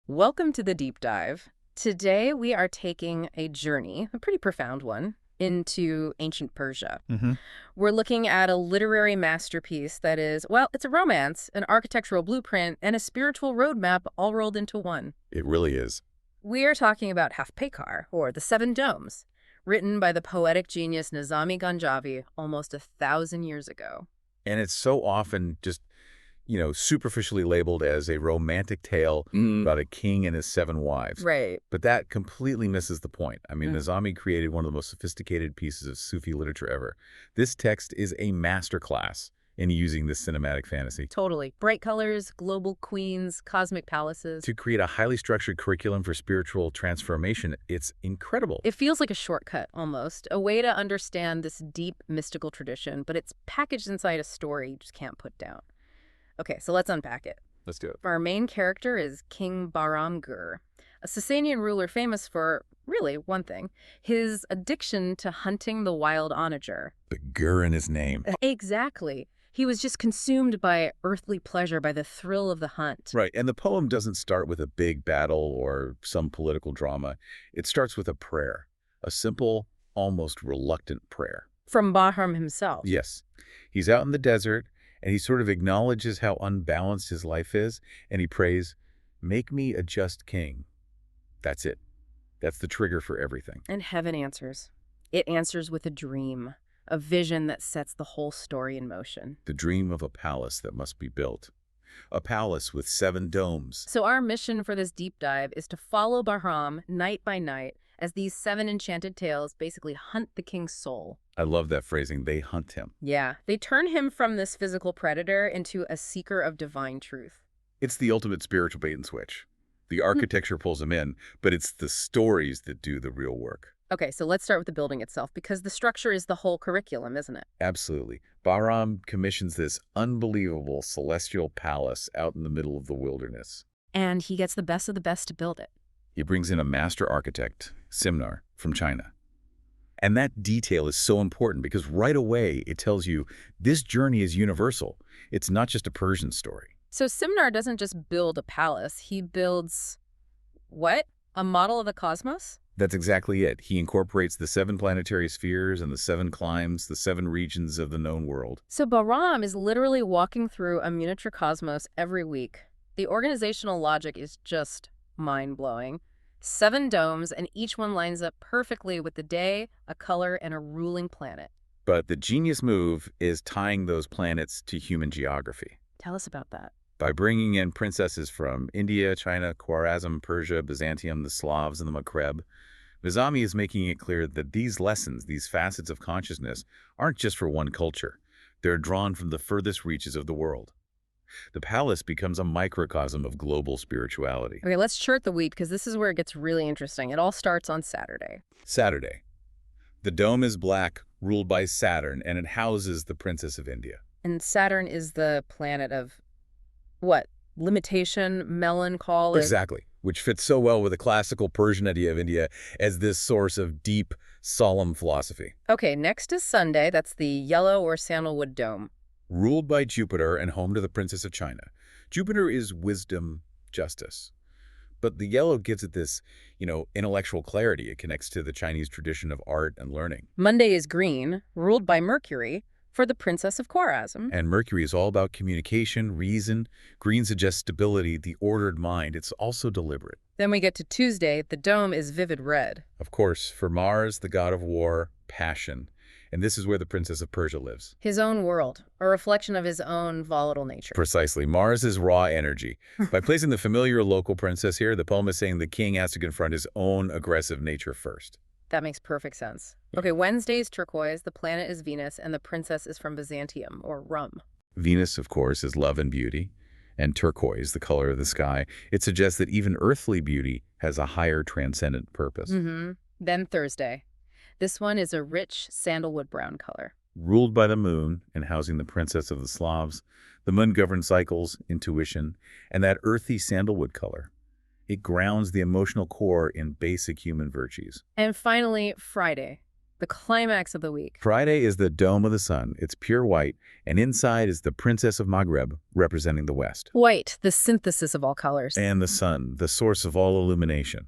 Welcome to the deep dive. Today we are taking a journey, a pretty profound one, into ancient Persia. Hmm. We're looking at a literary masterpiece that is, well, it's a romance, an architectural blueprint, and a spiritual roadmap all rolled into one. It really is. We are talking about Haft Paykar, or The Seven Domes, written by the poetic genius Nezami Ganjavi almost 1,000 years ago. And it's so often just, superficially labeled as a romantic tale about a king and his seven wives. Right. But that completely misses the point. I mean, Mm. Nizami created one of the most sophisticated pieces of Sufi literature ever. This text is a masterclass in using this cinematic fantasy Totally. Bright colors, global queens, cosmic palaces. to create a highly structured curriculum for spiritual transformation. It's incredible. It feels like a shortcut, almost, a way to understand this deep mystical tradition, but it's packaged inside a story you just can't put down. Okay, so let's unpack it. Let's do it. Our main character is King Bahram Gur, a Sasanian ruler famous for, really, one thing, his addiction to hunting the wild onager. The Gur in his name. Exactly. He was just consumed by earthly pleasure, by the thrill of the hunt. Right, and the poem doesn't start with a big battle or some political drama. It starts with a prayer, a simple, almost reluctant prayer. From Bahram himself. Yes, he's out in the desert, and he sort of acknowledges how unbalanced his life is, and he prays, "Make me a just king." That's it. That's the trigger for everything. And heaven answers. It answers with a dream, a vision that sets the whole story in motion. The dream of a palace that must be built. A palace with 7 domes. So our mission for this deep dive is to follow Bahram night by night as these 7 enchanted tales basically hunt the king's soul. I love that phrasing, they hunt him. Yeah, they turn him from this physical predator into a seeker of divine truth. It's the ultimate spiritual bait and switch. The architecture pulls him in, but it's the stories that do the real work. Okay, so let's start with the building itself, because the structure is the whole curriculum, isn't it? Absolutely. Bahram commissions this unbelievable celestial palace out in the middle of the wilderness. And he gets the best of the best to build it. He brings in a master architect, Simnar, from China. And that detail is so important because right away it tells you this journey is universal. It's not just a Persian story. So Simnar doesn't just build a palace, he builds, what? A model of the cosmos? That's exactly it. He incorporates the 7 planetary spheres and the 7 climes, the 7 regions of the known world. So Bahram is literally walking through a miniature cosmos every week. The organizational logic is just mind-blowing. 7 domes, and each one lines up perfectly with the day, a color, and a ruling planet. But the genius move is tying those planets to human geography. Tell us about that. By bringing in princesses from India, China, Khwarezm, Persia, Byzantium, the Slavs, and the Maghreb, Nizami is making it clear that these lessons, these facets of consciousness, aren't just for one culture. They're drawn from the furthest reaches of the world. The palace becomes a microcosm of global spirituality. Okay, let's chart the wheat, because this is where it gets really interesting. It all starts on Saturday. Saturday. The dome is black, ruled by Saturn, and it houses the Princess of India. And Saturn is the planet of, what? Limitation, melancholy. Exactly, which fits so well with the classical Persian idea of India as this source of deep, solemn philosophy. Okay, next is Sunday. That's the yellow or sandalwood dome. Ruled by Jupiter and home to the Princess of China. Jupiter is wisdom, justice. But the yellow gives it this, intellectual clarity. It connects to the Chinese tradition of art and learning. Monday is green, ruled by Mercury, for the Princess of Khwarezm. And Mercury is all about communication, reason. Green suggests stability, the ordered mind. It's also deliberate. Then we get to Tuesday. The dome is vivid red. Of course, for Mars, the god of war, passion. And this is where the Princess of Persia lives. His own world, a reflection of his own volatile nature. Precisely. Mars is raw energy. By placing the familiar local princess here, the poem is saying the king has to confront his own aggressive nature first. That makes perfect sense. Okay, Wednesday is turquoise, the planet is Venus, and the princess is from Byzantium, or Rum. Venus, of course, is love and beauty. And turquoise, the color of the sky, it suggests that even earthly beauty has a higher transcendent purpose. Then Thursday. This one is a rich sandalwood brown color. Ruled by the moon and housing the princess of the Slavs, the moon governs cycles, intuition, and that earthy sandalwood color. It grounds the emotional core in basic human virtues. And finally, Friday. the climax of the week. Friday is the Dome of the Sun. It's pure white, and inside is the Princess of Maghreb, representing the West. White, the synthesis of all colors. And the sun, the source of all illumination.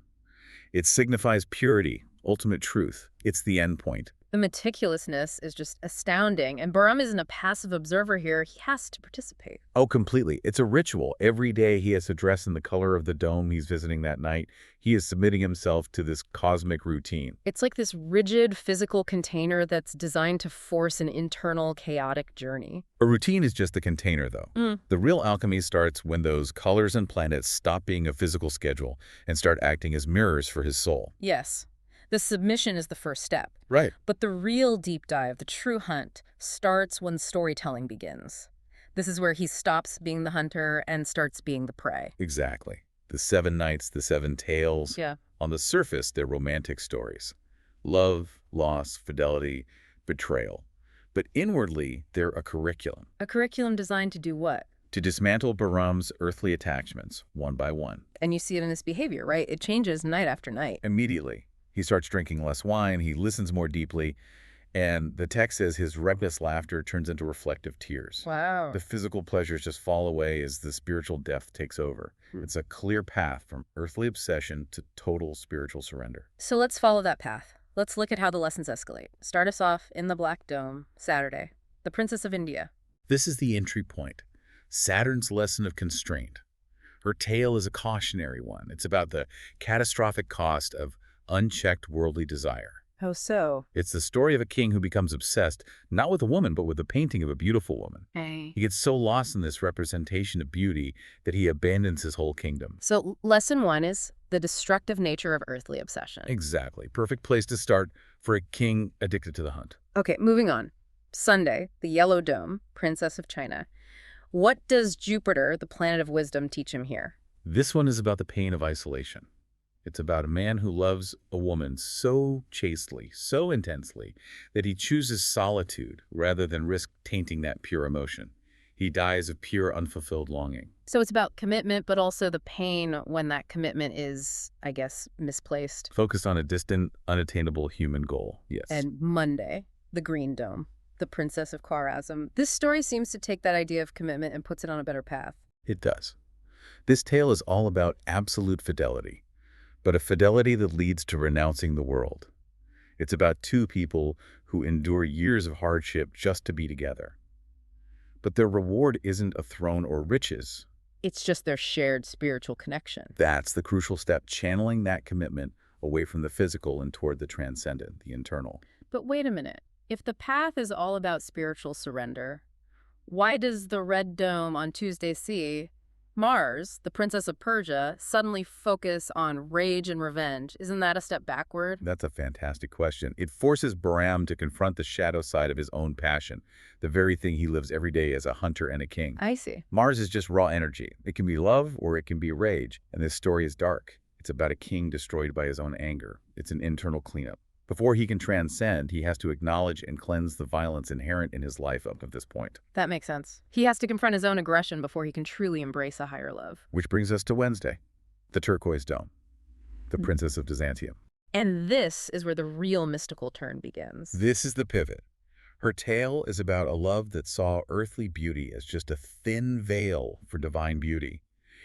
It signifies purity, ultimate truth. It's the end point. The meticulousness is just astounding, and Bahram isn't a passive observer here. He has to participate. Oh, completely. It's a ritual. Every day he has to dress in the color of the dome he's visiting that night. He is submitting himself to this cosmic routine. It's like this rigid physical container that's designed to force an internal chaotic journey. A routine is just the container, though. The real alchemy starts when those colors and planets stop being a physical schedule and start acting as mirrors for his soul. Yes. The submission is the first step. Right. But the real deep dive, the true hunt, starts when storytelling begins. This is where he stops being the hunter and starts being the prey. Exactly. The 7 nights, the 7 tales. Yeah. On the surface, they're romantic stories. Love, loss, fidelity, betrayal. But inwardly, they're a curriculum. A curriculum designed to do what? To dismantle Bahram's earthly attachments, one by one. And you see it in his behavior, right? It changes night after night. Immediately. He starts drinking less wine, he listens more deeply, and the text says his reckless laughter turns into reflective tears. Wow. The physical pleasures just fall away as the spiritual depth takes over. It's a clear path from earthly obsession to total spiritual surrender. So let's follow that path. Let's look at how the lessons escalate. Start us off in the Black Dome, Saturday. The Princess of India. This is the entry point. Saturn's lesson of constraint. Her tale is a cautionary one. It's about the catastrophic cost of unchecked worldly desire. How so? It's the story of a king who becomes obsessed, not with a woman, but with the painting of a beautiful woman. Hey. He gets so lost in this representation of beauty that he abandons his whole kingdom. So lesson 1 is the destructive nature of earthly obsession. Exactly. Perfect place to start for a king addicted to the hunt. Okay, moving on. Sunday, the Yellow Dome, Princess of China. What does Jupiter, the planet of wisdom, teach him here? This one is about the pain of isolation. It's about a man who loves a woman so chastely, so intensely, that he chooses solitude rather than risk tainting that pure emotion. He dies of pure, unfulfilled longing. So it's about commitment, but also the pain when that commitment is, I guess, misplaced. Focused on a distant, unattainable human goal, yes. And Monday, the Green Dome, the Princess of Khwarazm. This story seems to take that idea of commitment and puts it on a better path. It does. This tale is all about absolute fidelity, but a fidelity that leads to renouncing the world. It's about 2 people who endure years of hardship just to be together. But their reward isn't a throne or riches. It's just their shared spiritual connection. That's the crucial step, channeling that commitment away from the physical and toward the transcendent, the internal. But wait a minute. If the path is all about spiritual surrender, why does the Red Dome on Tuesday see Mars, the Princess of Persia, suddenly focus on rage and revenge? Isn't that a step backward? That's a fantastic question. It forces Bahram to confront the shadow side of his own passion, the very thing he lives every day as a hunter and a king. I see. Mars is just raw energy. It can be love or it can be rage, and this story is dark. It's about a king destroyed by his own anger. It's an internal cleanup. Before he can transcend, he has to acknowledge and cleanse the violence inherent in his life up to this point. That makes sense. He has to confront his own aggression before he can truly embrace a higher love. Which brings us to Wednesday, the Turquoise Dome, the Princess of Byzantium. And this is where the real mystical turn begins. This is the pivot. Her tale is about a love that saw earthly beauty as just a thin veil for divine beauty.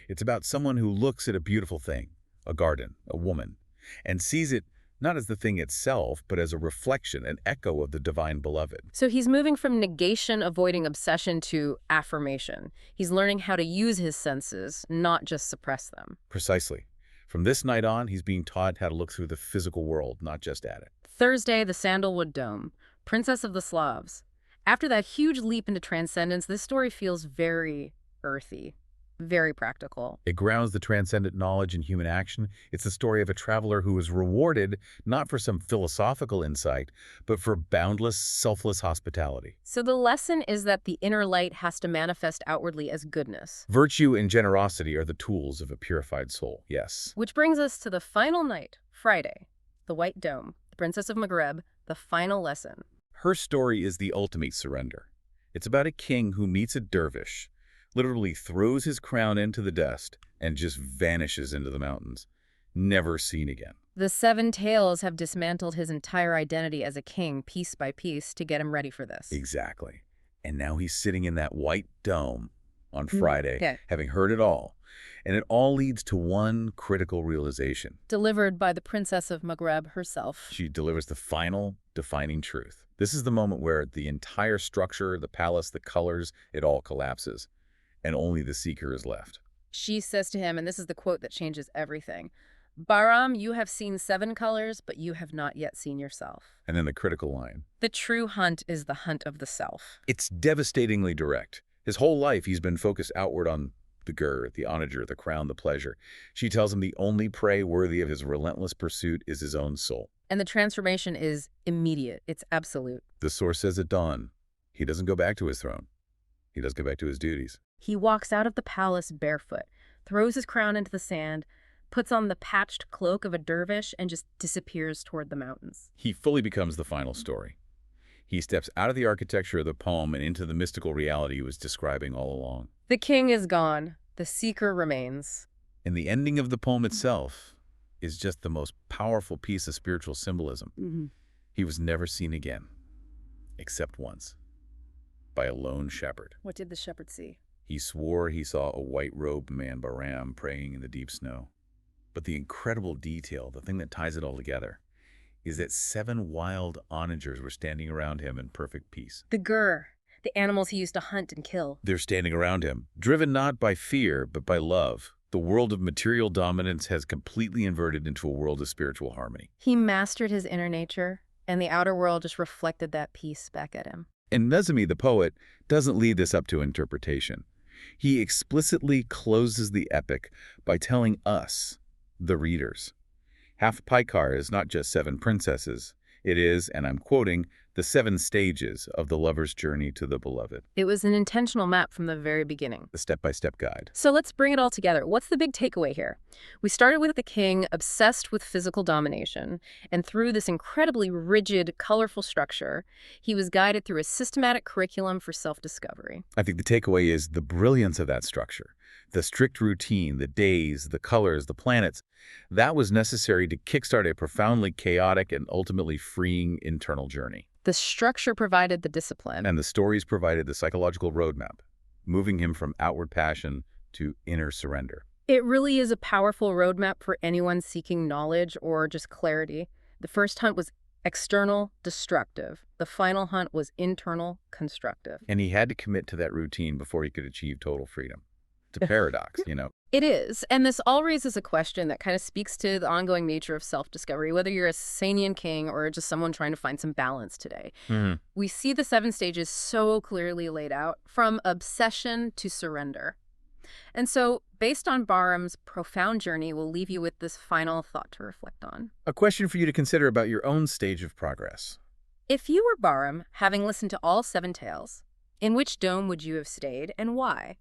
It's about someone who looks at a beautiful thing, a garden, a woman, and sees it not as the thing itself, but as a reflection, an echo of the divine beloved. So he's moving from negation, avoiding obsession, to affirmation. He's learning how to use his senses, not just suppress them. Precisely. From this night on, he's being taught how to look through the physical world, not just at it. Thursday, the Sandalwood Dome, Princess of the Slavs. After that huge leap into transcendence, this story feels very earthy, very practical. It grounds the transcendent knowledge in human action. It's the story of a traveler who is rewarded not for some philosophical insight, but for boundless, selfless hospitality. So the lesson is that the inner light has to manifest outwardly as goodness. Virtue and generosity are the tools of a purified soul, yes. Which brings us to the final night, Friday, the White Dome, the Princess of Maghreb, the final lesson. Her story is the ultimate surrender. It's about a king who meets a dervish, literally throws his crown into the dust, and just vanishes into the mountains. never seen again. The seven tails have dismantled his entire identity as a king piece by piece to get him ready for this. Exactly. And now he's sitting in that white dome on Friday, Okay. having heard it all. And it all leads to one critical realization. Delivered by the Princess of Maghreb herself. She delivers the final, defining truth. This is the moment where the entire structure, the palace, the colors, it all collapses. And only the seeker is left. She says to him, and this is the quote that changes everything, "Bahram, you have seen seven colors, but you have not yet seen yourself." And then the critical line. The true hunt is the hunt of the self. It's devastatingly direct. His whole life he's been focused outward on the gur, the onager, the crown, the pleasure. She tells him the only prey worthy of his relentless pursuit is his own soul. And the transformation is immediate. It's absolute. The source says at dawn, he doesn't go back to his throne. He does go back to his duties. He walks out of the palace barefoot, throws his crown into the sand, puts on the patched cloak of a dervish, and just disappears toward the mountains. He fully becomes the final story. He steps out of the architecture of the poem and into the mystical reality he was describing all along. The king is gone. The seeker remains. And the ending of the poem itself is just the most powerful piece of spiritual symbolism. He was never seen again, except once, by a lone shepherd. What did the shepherd see? He swore he saw a white-robed man, Bahram, praying in the deep snow. But the incredible detail, the thing that ties it all together, is that 7 wild onagers were standing around him in perfect peace. The gur, the animals he used to hunt and kill. They're standing around him, driven not by fear, but by love. The world of material dominance has completely inverted into a world of spiritual harmony. He mastered his inner nature, and the outer world just reflected that peace back at him. And Nezami, the poet, doesn't leave this up to interpretation. He explicitly closes the epic by telling us, the readers, Haft Paykar is not just 7 princesses. It is, and I'm quoting, the 7 stages of the lover's journey to the beloved. It was an intentional map from the very beginning. The step-by-step guide. So let's bring it all together. What's the big takeaway here? We started with the king obsessed with physical domination, and through this incredibly rigid, colorful structure, he was guided through a systematic curriculum for self-discovery. I think the takeaway is the brilliance of that structure. The strict routine, the days, the colors, the planets, that was necessary to kickstart a profoundly chaotic and ultimately freeing internal journey. The structure provided the discipline. And the stories provided the psychological roadmap, moving him from outward passion to inner surrender. It really is a powerful roadmap for anyone seeking knowledge or just clarity. The first hunt was external, destructive. The final hunt was internal, constructive. And he had to commit to that routine before he could achieve total freedom. It's a paradox, you know. It is, and this all raises a question that kind of speaks to the ongoing nature of self-discovery, whether you're a Sasanian king or just someone trying to find some balance today. We see the 7 stages so clearly laid out, from obsession to surrender. And so, based on Bahram's profound journey, we'll leave you with this final thought to reflect on. A question for you to consider about your own stage of progress. If you were Bahram, having listened to all 7 tales, in which dome would you have stayed and why?